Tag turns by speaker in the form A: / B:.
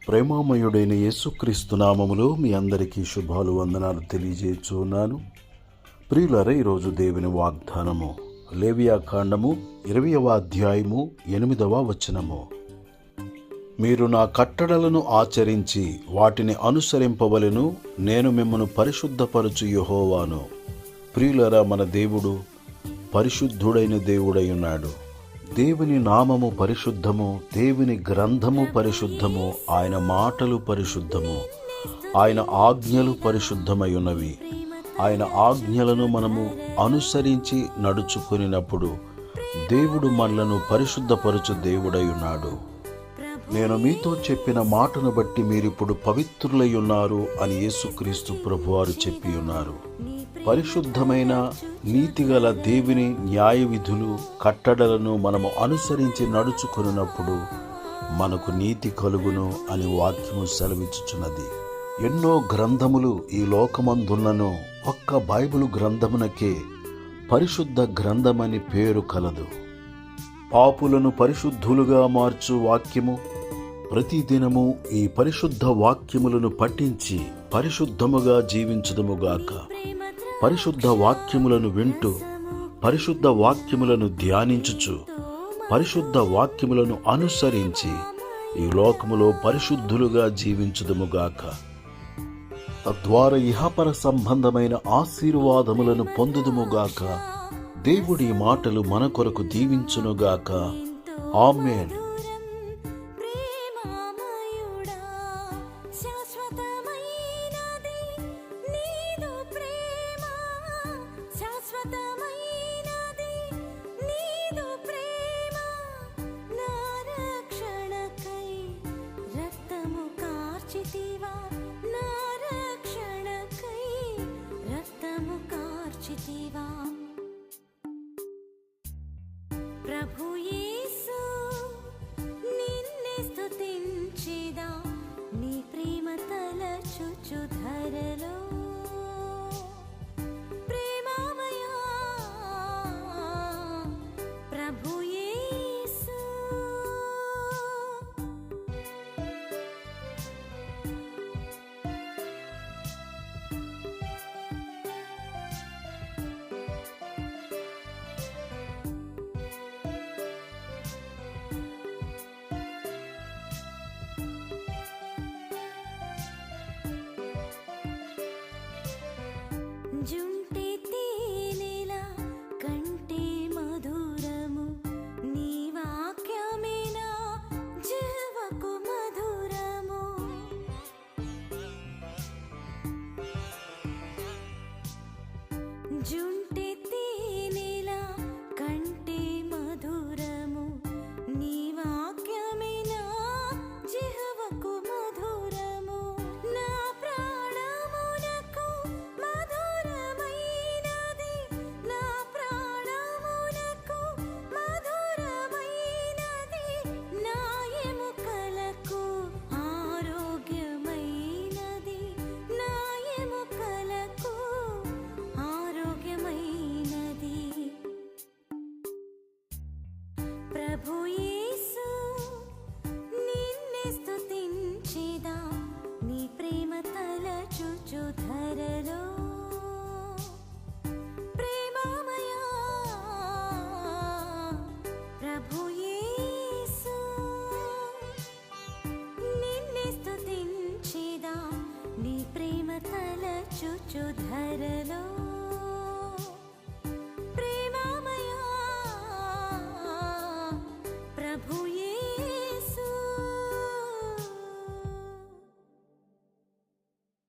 A: ప్రేమామయుడైన యేసుక్రీస్తు నామములో మీ అందరికీ శుభాలు వందనాలు తెలియజేస్తున్నాను. ప్రియులారా, ఈరోజు దేవుని వాగ్దానము లేవియాకాండము 20వ అధ్యాయము 8వ వచనము. మీరు నా కట్టడలను ఆచరించి వాటిని అనుసరింపవలెను, నేను మిమ్మను పరిశుద్ధపరచు యెహోవాను. ప్రియులారా, మన దేవుడు పరిశుద్ధుడైన దేవుడై ఉన్నాడు. దేవుని నామము పరిశుద్ధము, దేవుని గ్రంథము పరిశుద్ధము, ఆయన మాటలు పరిశుద్ధము, ఆయన ఆజ్ఞలు పరిశుద్ధమై ఉన్నవి. ఆయన ఆజ్ఞలను మనము అనుసరించి నడుచుకునినప్పుడు దేవుడు మనలను పరిశుద్ధపరచు దేవుడై ఉన్నాడు. నేను మీతో చెప్పిన మాటను బట్టి మీరిప్పుడు పవిత్రులై ఉన్నారు అని యేసుక్రీస్తు ప్రభువారు చెప్పి ఉన్నారు. పరిశుద్ధమైన నీతిగల దేవుని న్యాయ విధులు కట్టడలను మనము అనుసరించి నడుచుకున్నప్పుడు మనకు నీతి కలుగును అని వాక్యము సెలవిచ్చుచున్నది. ఎన్నో గ్రంథములు ఈ లోకమందున్నను, ఒక్క బైబిలు గ్రంథమునకే పరిశుద్ధ గ్రంథమని పేరు కలదు. పాపులను పరిశుద్ధులుగా మార్చు వాక్యము. ప్రతిదినము ఈ పరిశుద్ధ వాక్యములను పఠించి పరిశుద్ధముగా జీవించుదుముగాక. పరిశుద్ధ వాక్యములను వింటూ, పరిశుద్ధ వాక్యములను ధ్యానించుచు, పరిశుద్ధ వాక్యములను అనుసరించి ఈ లోకములో పరిశుద్ధులుగా జీవించుదుముగాక. తద్వారా ఇహపర సంబంధమైన ఆశీర్వాదములను పొందుదుముగాక. దేవుడి మాటలు మన కొరకు దీవించునుగాక. ఆమేన్.
B: ప్రభు యేసు నిన్నే స్తుతించెదా, నీ ప్రేమ తలచుచు ధరలో. ప్రేమమయా ప్రభు యేసు. జుంటి తేనెలా కంటే మధురము, నీ వాక్యమే నా జీవకు మధురము. జుంటి తేనెలా కంటే మధురము, నీ వాక్యమే నా జీవకు మధురము. నా ప్రాణమునకు మధురమైనది, నా ప్రాణమునకు మధురమైనది, నా ఎముకలకు ఆరోగ్యమైనది, నా ఎముకలకు ఆరోగ్యమైనది. ప్రభు